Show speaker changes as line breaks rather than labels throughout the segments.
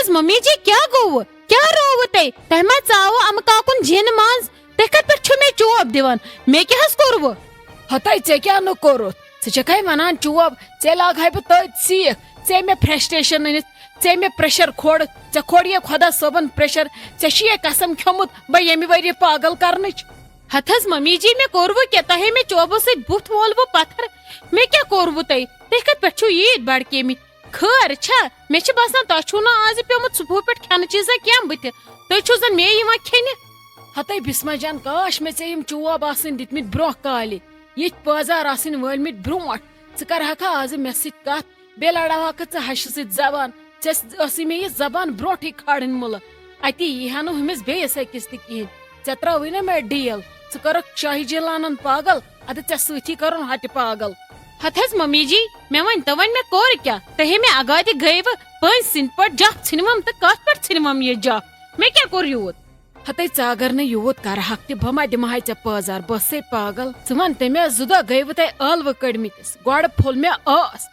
حض ممی جی کیا گو کیا رو تہ ما ژاو ام کاکن جن مز تہ کت پہ مے چوب دیوان مے کیا حض کورو
ہتائی ژے کیا نو کوروت ژے ونان چوب ژے لاگ ہے بہ تت سیکھ ژے مے فرسٹریشن انت ژے مے پریشر کھوڑ ژے کھوڑ یہ خدا صٲبن پریشر ژے چھ یہ قسم کھیومت بہ یمہ وری پاگل کرنچ
ہتھ حض ممی جی مے کورو کیا تہ مے چوبو ست بت وولو پتھر مے کیا کورو تہ کت پہ چھو یہ بڑکیمت خیر چھا مے چھ باسان تہ چھو نا آز پیومت صبح پہ کھانا چیزا کیم بت تہ چھو زن مے یوان کھینہ
ہتائی بسما جان کاش مے ژے یم چوب آسن دتمت برو کالہ یہ بازار آسن ولمت بروٹ ژٕ کرہکھا آز مے ست کت بے لڑاوکھ ژٕ ہشہ ست زبان ژے مے یہ زبان بروٹھے کھاڑن ملہ اتی یہ نو ہمس بیس أکس تہ کہین ژے تراوی نا مے ڈیل ژٕ کرکھ شاہی جیلانن پاگل ادٕ ژے سۭتی کرن ہٹہ پاگل
ہتھ حض ممی جی مے ون تو ون مے کور کیا تہ مے اگادِ گئی پن سند پٹ جپ ژھنوم تہ کت پہ ژھنوم یہ جپ مے کیا کور یوت
ہتائی ژٕ اگر نہٕ یوٗت کرہکھ تہ بہ ما دمہے ژے پازار بہٕ پاگل ژٕ ون تہ مے زٕ دۄہ گٔیوٕ تۄہہِ ٲلوٕ کٔڑمٕتِس گۄڈٕ پھوٚل مے ٲس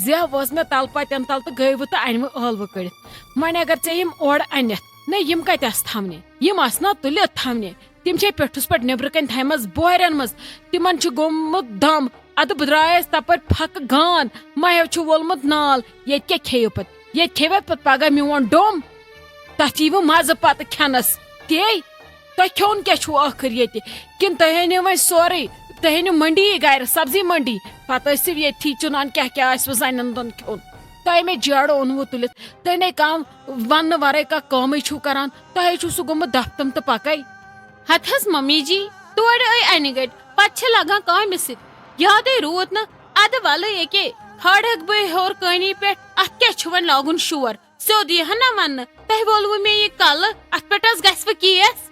زیو وٲژ مے تل پتٮ۪ن تل تہٕ گٔیوٕ تہٕ انوٕ ٲلوٕ کٔڑِتھ وۄنۍ اگر ژےٚ یم اورٕ انتھ نہ یم کتہِ آسہٕ تھاونہِ یم آسہٕ نا تُلِتھ تھاونہِ تم چھے پیٹھس پٮ۪ٹھ نیبرٕ کنۍ تھایمژ بوہرین منٛز تمن چھُ گوٚمُت دم ادٕ بہٕ درٛایس تپٲرۍ پھکہٕ گان مہیو چھُ وولمُت نال ییٚتہِ کیٛاہ کھیٚیِو پتہٕ ییٚتہِ کھیٚوا پتہٕ پگاہ میون ڈوٚم تتھ ییٖوٕ مزٕ پتہٕ کھٮ۪نس تے تۄہہِ کھیوٚن کیٛاہ چھُو ٲخر ییٚتہِ کِنہٕ تُہۍ أنِو وۄنۍ سورُے تُہۍ أنِو منڈی گرِ سبزی منڈی پتہٕ ٲسِو ییٚتھی چُنان کیٛاہ کیٛاہ آسوٕ زنٮ۪ن دۄن کھیوٚن تۄہہِ مےٚ جیڑٕ اوٚنوٕ تُلِتھ تُہۍ نے کانٛہہ وننہٕ ورٲے کانٛہہ کٲمٕے چھُو کران تۄہے چھُو سُہ گوٚمُت دفتم تہٕ پکے
ہتھ حض ممی جی تورٕ انہِ گٔٹۍ پتہٕ چھِ لگان کامہِ سۭتۍ یادے روٗد نہٕ ادٕ ولہٕ ییٚکے کھالکھ بہٕ ہیوٚر کٲنی پٮ۪ٹھ اتھ کیٛاہ چھُ وۄنۍ لاگُن شور سیوٚد یی ہا نا وننہٕ تۄہہِ وولوٕ مےٚ یہِ کلہٕ اتھ پٮ۪ٹھ حظ گژھِ وٕ کیس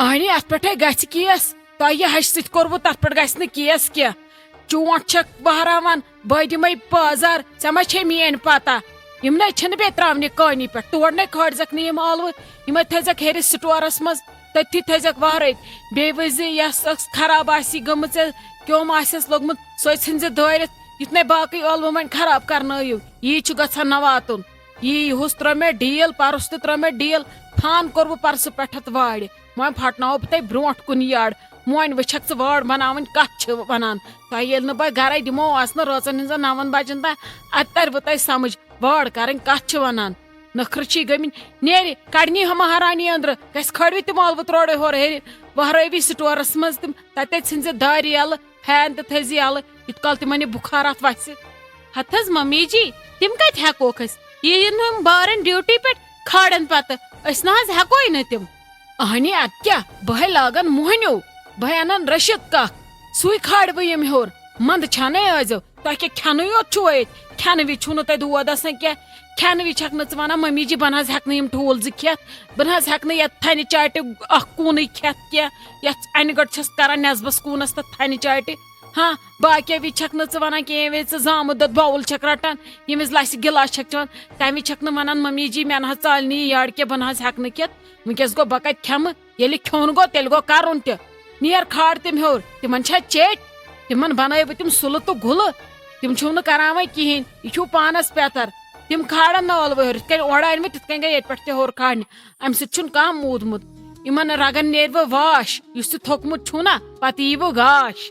اہنی اتھ پٮ۪ٹھے گژھِ کیس تۄہہِ یہِ ہشہِ سۭتۍ کوٚروٕ تتھ پٮ۪ٹھ گژھِ نہٕ کیس کینٛہہ چونٹ چھکھ بہراوان بہٕ دِمے بازار ژےٚ ما چھے میٲنۍ پتہ یم نے چھنہٕ بیٚیہِ تراونہِ کٲنی پٮ۪ٹھ تور نے کھٲلزکھ نہٕ یم ٲلوٕ یمے تھٲیزکھ ہیرِ سٹورس منٛز تٔتھی تھٲیزکھ وہرٲیِتھ بیٚیہِ وٕچھزِ یۄس خراب آسی گٔمٕژ کیوٚم آسٮ۪س لوگمُت سۄ ژھٕنزِ دٲرِتھ یُتھ نے باقٕے ٲلوٕ وۄنۍ خراب کرنٲیِو یی چھُ گژھان نہ واتُن یی ہُس ترٛٲو مےٚ ڈیٖل پرُس تہِ ترٛٲو مےٚ ڈیٖل فان کوٚر بہٕ پرسہٕ پٮ۪ٹھ اتھ وارِ وۄنۍ پھٹناوو بہٕ تۄہہِ برونٛٹھ کُن یڈ وۄنۍ وٕچھکھ ژٕ وٲر بناوٕنۍ کتھ چھِ ونان تۄہہِ ییٚلہِ نہٕ بہٕ گرے دِمو آسنہٕ رٲژن ہٕنٛزن 9 بجن تام اتہِ ترِوٕ تۄہہِ سمجھ وٲر کرٕنۍ کتھ چھِ ونان نٔکھرٕ چھی گٔمٕتۍ نیرِ کڑنی ہا مہارانی أنٛدرٕ گژھِ کھٲلوِ تِم ٲلوٕ تروڑے ہورٕ ہیرِ وہرٲوی سٹورس منٛز تِم تتے ژھٕنزِ دارِ یلہٕ فین تہِ تھٲیزِ یلہٕ یُتھ کال تِمن یہِ بُخار اتھ وسہِ
ہتھ حض ممی جی تم کتہِ ہیٚکوکھ أسۍ یِن بارن ڈیوٹی پٮ۪ٹھ کھالن پتہٕ أسۍ نہ حظ ہیٚکوے نہٕ تِم
اہنی اتھ کیٛاہ بہے لاگن موہنیو بہے انن رٔشید کاک سُے کھالہِ بہٕ یم ہیوٚر منٛدٕ چھانے ٲسۍزیو تۄہہِ کیٛاہ کھٮ۪نٕے یوت چھُو ییٚتہِ کھٮ۪نہٕ وِزِ چھُو نہٕ تۄہہِ دود آسان کینٛہہ کھٮ۪نہٕ وِزِ چھکھ نہٕ ژٕ ونان ممی جی بہٕ نہ حظ ہیٚکہٕ نہٕ یم ٹھوٗل 2 کھٮ۪تھ بہٕ نہ حظ ہیٚکہٕ نہٕ یتھ تھنہِ چاٹہِ اکھ کوٗنٕے کھٮ۪تھ کینٛہہ یتھ انہِ گٔٹ چھس کران نٮ۪صبس کوٗنس تتھ تھنہِ چاٹہِ ہاں باقٕے وِزِ چھکھ نہٕ ژٕ ونان کینٛہہ ییٚمہِ وِزِ ژٕ زامُت دۄد باوُل چھکھ رٹان ییٚمہِ وِزِ لسہِ گِلاس چھکھ چٮ۪وان تمہِ وِزِ چھکھ نہٕ ونان ممی جی مےٚ نہ حظ ژالہِ نہٕ یہِ یڈ کینٛہہ بہٕ نہ حظ ہیٚکہٕ نہٕ کھٮ۪تھ وٕنکیٚس گوٚو بہٕ کتہِ کھٮ۪مہٕ ییٚلہِ کھیوٚن گوٚو تیٚلہِ گوٚو کرُن تہِ نیر کھال تِم ہیوٚر تِمن چھا چیٚٹۍ تِمن بنٲے بہٕ تِم سُلہٕ تہٕ گُلہٕ تِم چھِو نہٕ کران وۄنۍ کہیٖنۍ یہِ چھُو پانس پیتر تِم کھالن نہٕ ٲلوٕ ہیوٚر یِتھ کٔنۍ اورٕ أنۍ مٕتۍ تِتھ کٔنۍ گٔے ییٚتہِ پٮ۪ٹھ تہِ ہیوٚر کھالنہِ امہِ سۭتۍ چھُنہٕ کانٛہہ موٗدمُت یِمن رگن نیرِوٕ واش یُس تہِ تھوٚکمُت چھُو نا پتہٕ ییٖوٕ گاش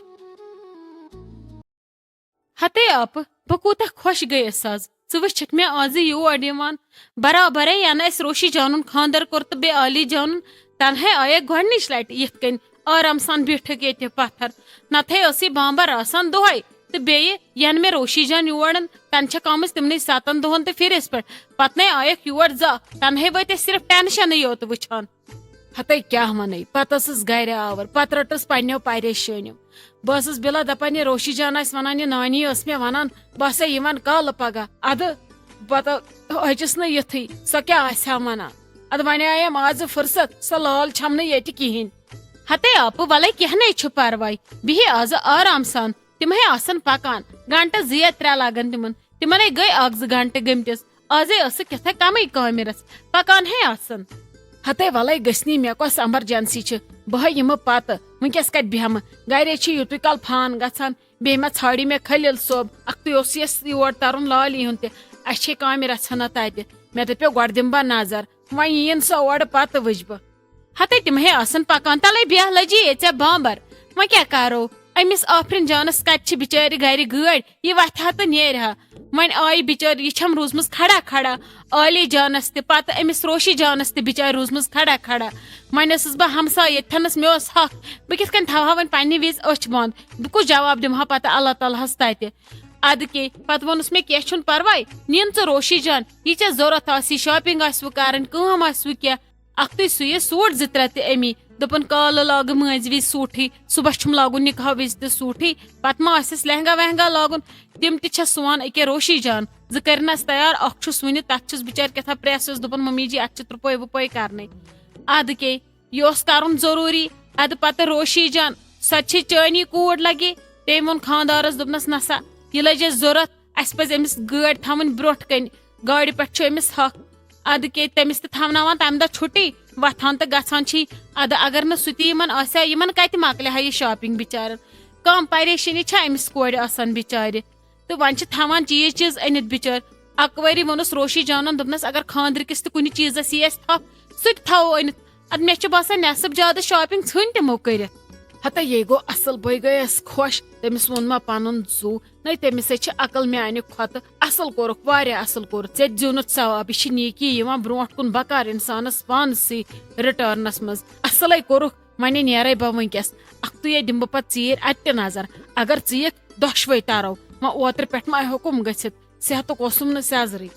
ہتے آپ بہٕ کوٗتاہ خۄش گٔیس آز ژٕ وٕچھکھ مےٚ آزٕ یور یِوان برابرے ینہٕ اَسہِ روشی جانُن خاندر کوٚر تہٕ بیٚیہِ عالی جانُن تنہے آیکھ گۄڈنِچ لٹہِ یِتھ کٔنۍ آرام سان بیٖٹھکھ ییٚتہِ پتھر نتہے ٲسٕے بامبر آسان دۄہے تہٕ بیٚیہِ ینہٕ مےٚ روشی جان یورن تنہٕ چھکھ آمٕژ تِمنٕے 7 دۄہن تہٕ پھرِس پٮ۪ٹھ پتہٕ نے آیکھ یور تنہے وٲتۍ أسۍ صرف ٹینشنٕے یوت وٕچھان
ہتے کیٛاہ ونے پتہٕ ٲسٕس گرِ آور پتہٕ رٔٹٕس پننیو پریشٲنیو بہٕ ٲسٕس بِلا دپان یہِ روشی جان آسہِ ونان یہِ نانی ٲس مےٚ ونان بہٕ ہسا یِوان کالہٕ پگاہ ادٕ پتہٕ ہچِس نہٕ یِتھٕے سۄ کیٛاہ آسہِ ہا ونان ادٕ وۄنۍ آیم آزٕ فرصت سۄ لال چھم نہٕ ییٚتہِ کہیٖنۍ
ہتے آپہٕ ولے کینٛہہ نَے چھُ پرواے بِہہِ آزٕ آرام سان تِمے آسن پکان گنٹہٕ 2-3 لگن تِمنے گٔے 1-2 گنٹہٕ گٔمتِس آزے ٲسٕکھ یِتھے کمٕے کامہِ رژھ پکان ہے آسن
ہتے ولے گژھنی مےٚ کۄس ایمرجنسی چھِ بہے یِمہٕ پتہٕ وٕنکیٚس کتہِ بیہمہٕ گرے چھِ یُتُے کال فان گژھان بیٚیہِ ما ژھانڈی مےٚ خلیل صٲب اکھتُے اوس یس یور ترُن لالی ہُنٛد تہِ اسہِ چھے کامہِ رژھنا تتہِ مےٚ دپیو گۄڈٕ دِمہٕ بہٕ نظر وۄنۍ یِیِن سۄ اورٕ پتہٕ وٕچھِ بہٕ.
ہتے تِمے آسان پکان تلے بیاہ لجی ژےٚ بامبر وۄنۍ کیٛاہ کرو أمِس آفرِن جانس کتہِ چھِ بِچارِ گرِ گٲڑۍ یہِ وتھِ ہا تہٕ نیرِ ہا. وۄنۍ آیہِ بِچٲر یہِ چھم روٗزمٕژ کھڑا کھڑا عالی جانس تہِ پتہٕ أمِس روشی جانس تہِ بِچارِ روٗزمٕژ کھڑا کھڑا. وۄنۍ ٲسٕس بہٕ ہمساے ییٚتھنس مےٚ اوس حق بہٕ کِتھ کٔنۍ تھاوہا وۄنۍ پننہِ وِزِ أچھ بنٛد بہٕ کُس جواب دِمہٕ ہا پتہٕ اللہ تعالیٰ ہس تتہِ. ادٕ کے پتہٕ ووٚنُس مےٚ کینٛہہ چھُنہٕ پرواے نِن ژٕ روشی جان یہِ ژےٚ ضوٚرتھ آسی شاپنگ آسوٕ کرٕنۍ کٲم آسوٕ کینٛہہ اکھتُے سُیہِ سوٗٹ 2-3 تہِ امی دوٚپُن کالہٕ لاگہٕ مٲنزِ وِزِ سوٗٹھٕے صبحس چھُم لاگُن نِکاح وِزِ تہِ سوٗٹھٕے پتہٕ ما آسٮ۪س لہنگا وہنگا لاگُن تِم تہِ چھس سُوان أکیاہ روشی جان 2 کٔرنس تیار اکھ چھُس وُنہِ تتھ چھُس بِچارِ کیٛاہ تھام پریسس دوٚپُن ممی جی اتھ چھِ ترُپٲے وُپٲے کرنٕے. ادٕ کے یہِ اوس کرُن ضروٗری ادٕ پتہٕ روشی جان سۄ تہِ چھِ چٲنی کوٗر لگے تٔمۍ ووٚن خاندارس دوٚپنس نسا یہِ لٔج اسہِ ضوٚرتھ اسہِ پزِ أمِس گٲڑۍ تھاوٕنۍ برونٛٹھ کنہِ گاڑِ پٮ۪ٹھ چھُ أمِس حق. ادٕ کے تٔمِس تہِ تھاوناوان تمہِ دۄہ چھُٹی وتھان تہٕ گژھان چھی ادٕ اگر نہٕ سُہ تہِ یِمن آسہِ ہا یِمن کتہِ مۄکلہِ ہا یہِ شاپنگ بِچارن کم پریشٲنی چھا أمِس کورِ آسان بِچارِ تہٕ وۄنۍ چھِ تھاوان چیٖز أنِتھ بِچٲر. اکہِ ؤری ووٚنُس روشی جانن دوٚپنس اگر خاندرٕ کِس تہِ کُنہِ چیٖزس یی اسہِ تھپھ سُہ تہِ تھاوو أنِتھ ادٕ مےٚ چھُ باسان نٮ۪صٕب زیادٕ شاپنگ ژھٕنۍ تِمو کٔرِتھ.
ہتا یے گوٚو اصل بٔے گٔیس خۄش تٔمِس ووٚن مےٚ پنُن زُو نٔے تٔمِس ہے چھِ عقل میانہِ کھۄتہٕ اصل کوٚرُکھ واریاہ اصل کوٚرُکھ ژےٚ زیوٗنُتھ ثواب یہِ چھِ نیکی یِوان برونٛٹھ کُن بکار انسانس پانسٕے رِٹٲرنس منٛز اصلے کوٚرُکھ. وۄنۍ نیرے بہٕ وٕنکیٚس اکھتُے دِمہٕ بہٕ پتہٕ ژیٖرۍ اتہِ تہِ نظر اگر ژٕ یِکھ 2 ترو وۄنۍ اوترٕ پٮ۪ٹھ ما ہیوٚکُم گٔژھِتھ صحتُک اوسُم نہٕ سیٚزرٕے.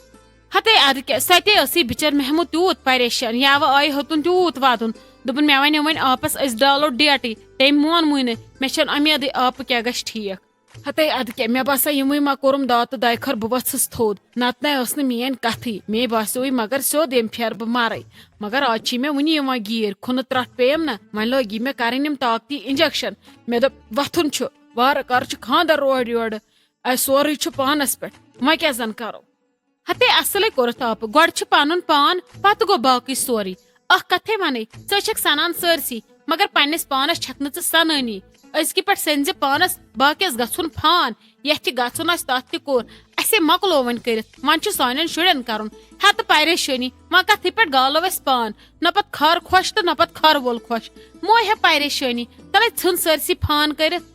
ہتے ادٕ کیٛاہ سۄ تے ٲسٕے بِچٲر محموٗد تیوٗت پریشان یاوٕ آیہِ ہیوٚتُن تیوٗت واتُن دوٚپُن مےٚ وَنیو وۄنۍ آپس أسۍ ڈالو ڈیٹٕے تٔمۍ مونمٕے نہٕ مےٚ چھنہٕ اُمیدٕے آپہٕ کیٛاہ گژھِ ٹھیٖک.
ہتے ادٕ کیٛاہ مےٚ باسان یِموٕے ما کوٚرُم داو تہٕ داے خٲر بہٕ ؤژھٕس تھوٚد نتہٕ نَے ٲس نہٕ میٲنۍ کتھٕے مے باسیوے مگر سیوٚد ییٚمہِ پھیرٕ بہٕ مرے مگر آز چھی مےٚ وُنہِ یِوان گیٖر کھُنہٕ ترٹھ پیٚیَم نا وۄنۍ لٲگی مےٚ کرٕنۍ یِم طاقتی انجکشن مےٚ دوٚپ وۄتھُن چھُ وارٕ کارٕ چھُ خاندر اورٕ یورٕ اسہِ سورُے چھُ پانس پٮ۪ٹھ وۄنۍ کیٛاہ زن کرو.
ہتے اصلے کوٚرُتھ آپہٕ گۄڈٕ چھُ پنُن پان پتہٕ گوٚو باقٕے سورُے اکھ کتھے ونے ژٕ چھکھ سنان سٲرسٕے مگر پننِس پانس چھکھ نہٕ ژٕ سنٲنی أزکہِ پٮ۪ٹھ سٔنۍ زِ پانس باقیس گژھُن فان یتھ تہِ گژھُن آسہِ تتھ تہِ کوٚر اسے مۄکلو وۄنۍ کٔرِتھ وۄنۍ چھُ سانٮ۪ن شُرٮ۪ن کرُن ہتہٕ پریشٲنی وۄنۍ کتھٕے پٮ۪ٹھ گالو أسۍ پان نہ پتہٕ خر خۄش تہٕ نہ پتہٕ خر وول خۄش موے ہے پریشٲنی تلے ژھٕن سٲرسٕے فان کٔرِتھ.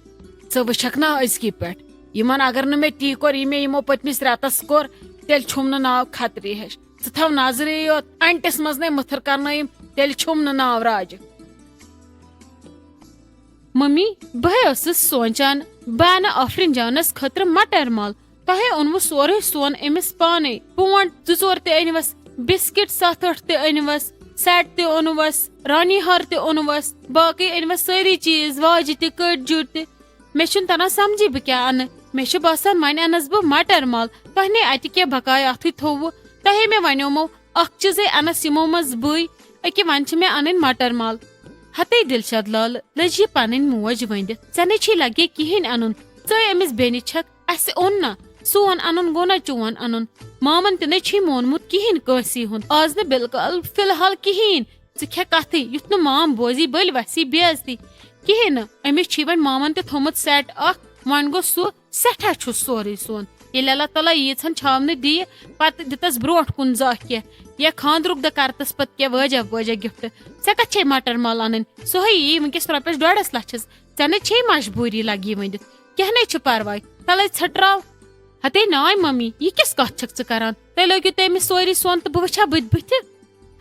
ژٕ وٕچھکھ نا أزکہِ پٮ۪ٹھ یِمن اگر نہٕ مےٚ تی کوٚر یہِ مےٚ یِمو پٔتمِس رٮ۪تس کوٚر تیٚلہِ چھُم نہٕ ناو خطرے ہِش ژٕ تھاو نظرے یوت انٹِس منٛز نے مٕتھٕر کرنٲیِم تیٚلہِ چھُم نہٕ ناو راجہِ.
ممی بہٕ ٲسٕس سونچان بہٕ انہٕ آفرِن جانس خٲطرٕ مٹر مال تۄہے اوٚنوٕ سورُے سون أمِس پانے پونٛڈ 2-4 تہِ أنۍوَس بِسکِٹ 7-8 تہِ أنۍوَس سیٹ تہِ اوٚنوَس رانی ہار تہِ اوٚنوَس باقٕے أنۍوَس سٲری چیٖز واجہِ تہِ کٔٹۍ جوٗرۍ تہِ مےٚ چھُنہٕ تران سمجھی بہٕ کیٛاہ انہٕ مےٚ چھُ باسان وۄنۍ انس بہٕ مٹر مال تۄہہِ نے اتہِ کیٛاہ بقایا اتھٕے تھووٕ تۄہے مےٚ ونیومو اکھ چیٖزے انس یِمو منٛز بٕے أکیاہ وۄنۍ چھِ مےٚ انٕنۍ مٹر مال. ہتے دلشاد لال لٔج یہِ پنٕنۍ موج ؤنِتھ ژےٚ نے چھے لگے کِہینۍ انُن ژٕے أمِس بیٚنہِ چھکھ اسہِ اوٚن نا سون انُن گوٚو نا چون انُن مامن تہِ نے چھُے مونمُت کِہینۍ کٲنٛسی ہُنٛد آز نہٕ بالکل فلحال کِہینۍ ژٕ کھےٚ کتھٕے یُتھ نہٕ مام بوزی بٔلۍ وسی بے عزتی کِہینۍ نہٕ أمِس چھُے وۄنۍ مامن تہِ تھوٚمُت سیٹ اکھ وۄنۍ گوٚو سُہ سٮ۪ٹھاہ چھُس سورُے سون ییٚلہِ اللہ تعالیٰ ییٖژہن چھاونہٕ دِیہِ پتہٕ دِتس برونٛٹھ کُن زانٛہہ کینٛہہ یا خاندرُک دۄہ کرتس پتہٕ کینٛہہ وٲجا گفٹ ژےٚ کتھ چھے مٹر مال انٕنۍ سۄے یی ؤنکیٚس رۄپیس 2.5 لچھس ژےٚ نے چھے مجبوٗری لگی ؤنِتھ کینٛہہ نے چھُ پرواے تلے ژھٹراو. ہتے ناے ممی یہِ کِژھ کتھ چھکھ ژٕ کران تُہۍ لٲگِو تٔمِس سورُے سون تہٕ بہٕ وٕچھا بٕتھِ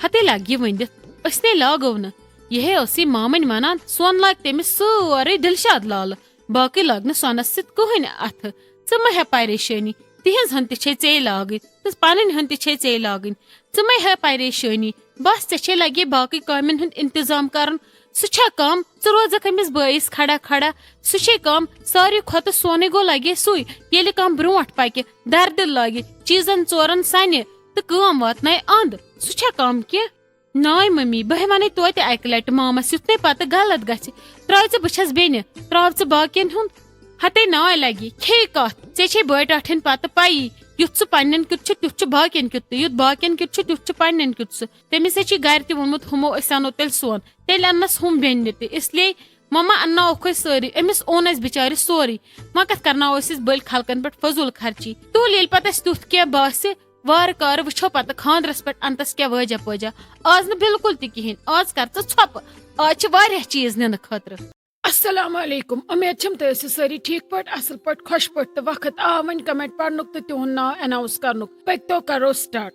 ہتے لگہِ ؤنِتھ أسۍ نے لاگو نہٕ یِہے ٲسٕے مامٕنۍ ونان سۄن لاگہِ تٔمِس سورُے دلشاد لالہٕ باقٕے لگ نہٕ سۄنس سۭتۍ کٕہٕنۍ اتھٕ ژٕ مہ ہے پریشٲنی تِہنٛز ہن تہِ چھے ژے لاگٕنۍ تہٕ پنٕنۍ ہن تہِ چھے ژے لاگٕنۍ ژٕ مہ ہے پریشٲنی بس ژےٚ چھے لگے باقٕے کامٮ۪ن ہُنٛد انتظام کرُن سُہ چھا کم ژٕ روزکھ أمِس بٲیِس کھڑا کھڑا سُہ چھے کم ساروی کھۄتہٕ سونٕے گوٚو لگے سُے ییٚلہِ کانٛہہ برونٛٹھ پکہِ دردِ لاگہِ چیٖزن ژورن سنہِ تہٕ کٲم واتنایہِ انٛد سُہ چھا کم کینٛہہ. ناے ممی بہٕ ونے توتہِ اکہِ لٹہِ مامس یُتھ نے پتہٕ غلط گژھِ ترٛاو ژٕ بہٕ چھس بیٚنہِ ترٛاو ژٕ باقین ہُنٛد ہتے ناے لگی کھے کتھ ژےٚ چھے بٲے ٹاٹھٮ۪ن پتہٕ پیی یُتھ سُہ پننٮ۪ن کیُتھ چھُ تیُتھ چھُ باقین کیُتھ تہِ یُتھ باقین کیُتھ چھُ تیُتھ چھُ پننٮ۪ن کیُتھ سُہ تٔمِس ہے چھُے گرِ تہِ ووٚنمُت ہُمو أسۍ انو تیٚلہِ سون تیٚلہِ اننس ہُم بیٚنہِ تہِ اسلیے مما انناوکھ أسۍ سٲری أمِس اوٚن اسہِ بِچارِ سورُے وۄنۍ کتھ کرناوو أسۍ بٔلۍ خلقن پٮ۪ٹھ فضوٗل خرچی تُل ییٚلہِ پتہٕ اسہِ تیُتھ کینٛہہ باسہِ وار کار وچھو پتہ خاندرس پٮ۪ٹھ انتس کیٛاہ وجہ پوجہ آز نہٕ بالکل تہِ کِہیٖنۍ آز کر ژٕ ژھۄپہٕ آز چھِ واریاہ چیٖز نِنہٕ خٲطرٕ.
السلام علیکم. امید چھم تُہۍ ٲسِو سٲری ٹھیٖک پٲٹھۍ اصل پٲٹھۍ خۄش پٲٹھۍ تہٕ وقت آو وۄنۍ کمنٹ پرنُک تہٕ تِہُنٛد ناو اناوُنس کرنُک. پٔکتو کرو سٹارٹ.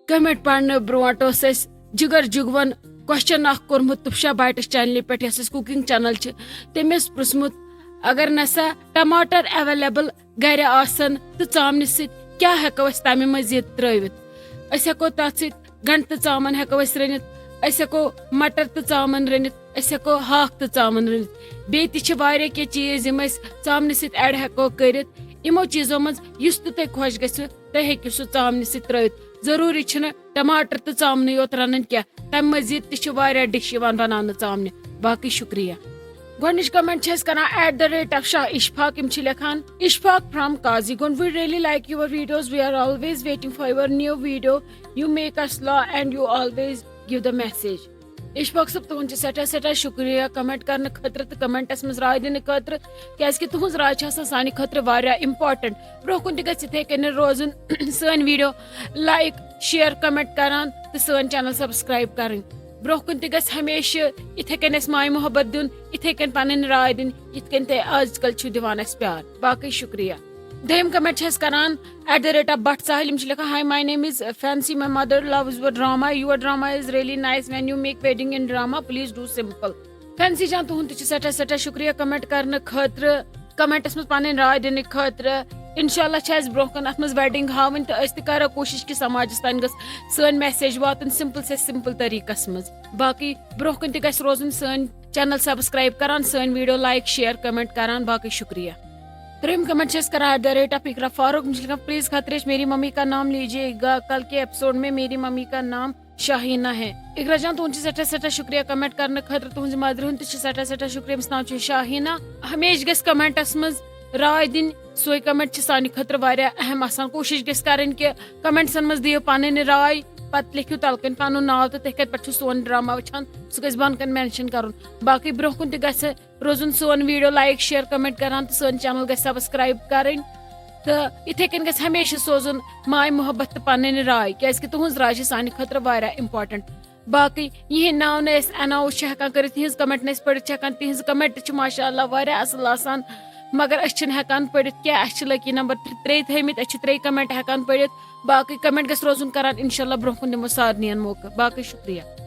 کمنٹ پرنہٕ برونٛٹھ اوس اَسہِ جگر جُگون کوسچن اکھ کوٚرمُت تُپشا بایٹس چینلہِ پٮ۪ٹھ یۄس اَسہِ کُکِنگ چینل چھِ تٔمۍ ٲس پرژھمُت اگر نسا ٹماٹر ایویلیبل گرِ آسن تہٕ ژامنہِ سۭتۍ کیٛاہ ہٮ۪کو أسۍ تمہِ مٔزیٖد ترٲوِتھ. أسۍ ہٮ۪کو تتھ سۭتۍ گنڈٕ تہٕ ژامن ہٮ۪کو أسۍ رٔنِتھ, أسۍ ہٮ۪کو مٹر تہٕ ژامن رٔنِتھ, أسۍ ہٮ۪کو ہاکھ تہٕ ژامن رٔنِتھ. بیٚیہِ تہِ چھِ واریاہ کینٛہہ چیٖز یِم أسۍ ژامنہِ سۭتۍ ایڈ ہٮ۪کو کٔرِتھ. یِمو چیٖزو منٛز یُس تہِ تۄہہِ خۄش گژھِوٕ تُہۍ ہیٚکِو سُہ ژامنہِ سۭتۍ ترٲوِتھ. ضروٗری چھُنہٕ ٹماٹر تہٕ ژامنٕے یوت رنٕنۍ کینٛہہ, تمہِ مٔزیٖد تہِ چھِ واریاہ ڈِش یِوان بناونہٕ ژامنہِ. باقٕے شُکریہ. گۄڈنِچ کمنٹ چھِ أسۍ کران @شاہ اِشفاق. یِم چھِ لیکھان Ishfaq from Qazigund. We really like your videos. We are always waiting for your new video. You make us laugh and you always give the message. Ishfaq sahab تُہُنٛد چھُ سٮ۪ٹھاہ شُکریہ کمنٹ کرنہٕ خٲطرٕ تہٕ کمنٹس منٛز راے دِنہٕ خٲطرٕ, کیازِ کہِ تُہنٛز راے چھِ آسان سانہِ خٲطرٕ واریاہ امپارٹنٹ. برونٛہہ کُن تہِ گژھِ یِتھے کٔنۍ روزُن سٲنۍ ویٖڈیو لایک شیر کمنٹ کران تہٕ سٲنۍ چینل سبسکرایب کرٕنۍ. برونٛہہ کُن تہِ گژھِ ہمیشہٕ یِتھے کٔنۍ اَسہِ ماے محبت دیُن, یِتھے کٔنۍ پنٕنۍ راے دِنۍ یِتھ کٔنۍ تُہۍ آز کل چھِو دِوان اَسہِ پیار. باقٕے شُکریہ. دوٚیِم کمنٹ چھِ أسۍ کران @بٹ ساحل. یِم چھِ لیکھان hi my name is Fancy. My mother loves your drama. Your drama is really nice when you make wedding in drama. Please do simple. Fancy جان تُہُنٛد تہِ چھُ سٮ۪ٹھاہ شُکریہ کمنٹ کرنہٕ خٲطرٕ, کمنٹس منٛز پنٕنۍ راے دِنہٕ خٲطرٕ. انشاءاللہ چھِ اَسہِ برونٛہہ کُن اتھ منٛز ویڈنگ ہاوٕنۍ تہٕ أسۍ تہِ کرو کوٗشش کہِ سماجس تانۍ گٔژھ سٲنۍ میسیج واتٕنۍ سمپل سے سمپل طریٖقس منٛز. باقٕے برونٛہہ کُن تہِ گژھِ روزُن سٲنۍ چینل سبسکرایب کران, سٲنۍ ویٖڈیو لایک شیر کمنٹ کران. باقٕے شُکریہ. ترٛیٚیِم کمنٹ چھِ أسۍ کران @اقرا فاروق. یِم چھِ لیکھان پلیز خطرش میری ممی کا نام لیجیے گا, کل کے ایپیسوڈ میں میری ممی کا نام شاہینہ ہے. اقرا جان تُہُنٛد چھُ سٮ۪ٹھاہ شُکریہ کمنٹ کرنہٕ خٲطرٕ. تُہنٛزِ مدرِ ہُنٛد تہِ چھُ سٮ۪ٹھاہ شُکریہ. أمِس ناو چھُ شاہینہ. ہمیشہٕ گژھِ کمنٹس منٛز راے دِنۍ, سۄے کمنٹ چھِ سانہِ خٲطرٕ واریاہ اہم آسان. کوٗشش گژھِ کرٕنۍ کہِ کمنٹسن منٛز دِیِو پنٕنۍ راے, پتہٕ لیکھِو تل کٔنۍ پنُن ناو تہٕ تُہۍ کتہِ پٮ۪ٹھ چھِو سون ڈرامہ وٕچھان سُہ گژھِ بۄن کٔنۍ مینشن کرُن. باقٕے برونٛہہ کُن تہِ گژھِ روزُن سون ویٖڈیو لایک شیر کمنٹ کران تہٕ سٲنۍ چینل گژھِ سبسکرایب کرٕنۍ تہٕ یِتھے کٔنۍ گژھِ ہمیشہٕ سوزُن ماے محبت تہٕ پنٕنۍ راے, کیازِ کہِ تُہنٛز راے چھِ سانہِ خٲطرٕ واریاہ امپارٹنٹ. باقٕے یِہٕنٛدۍ ناو نہٕ أسۍ اناوُس چھِ ہٮ۪کان کٔرِتھ, یِہٕنٛز کمنٹ نہٕ أسۍ پٔرِتھ چھِ ہٮ۪کان, تِہٕنٛز کمنٹ چھِ ماشاء اللہ واریاہ اصل آسان, مگر أسۍ چھِنہٕ ہٮ۪کان پٔرِتھ کینٛہہ. اَسہِ چھِ لکی نمبر 3 تھٲیمٕتۍ, أسۍ چھِ 3 کمنٹ ہٮ۪کان پٔرِتھ. باقٕے کمنٹ گژھِ روزُن کران, انشاء اللہ برونٛہہ کُن دِمو سارنٕے موقعہٕ. باقٕے شُکریہ.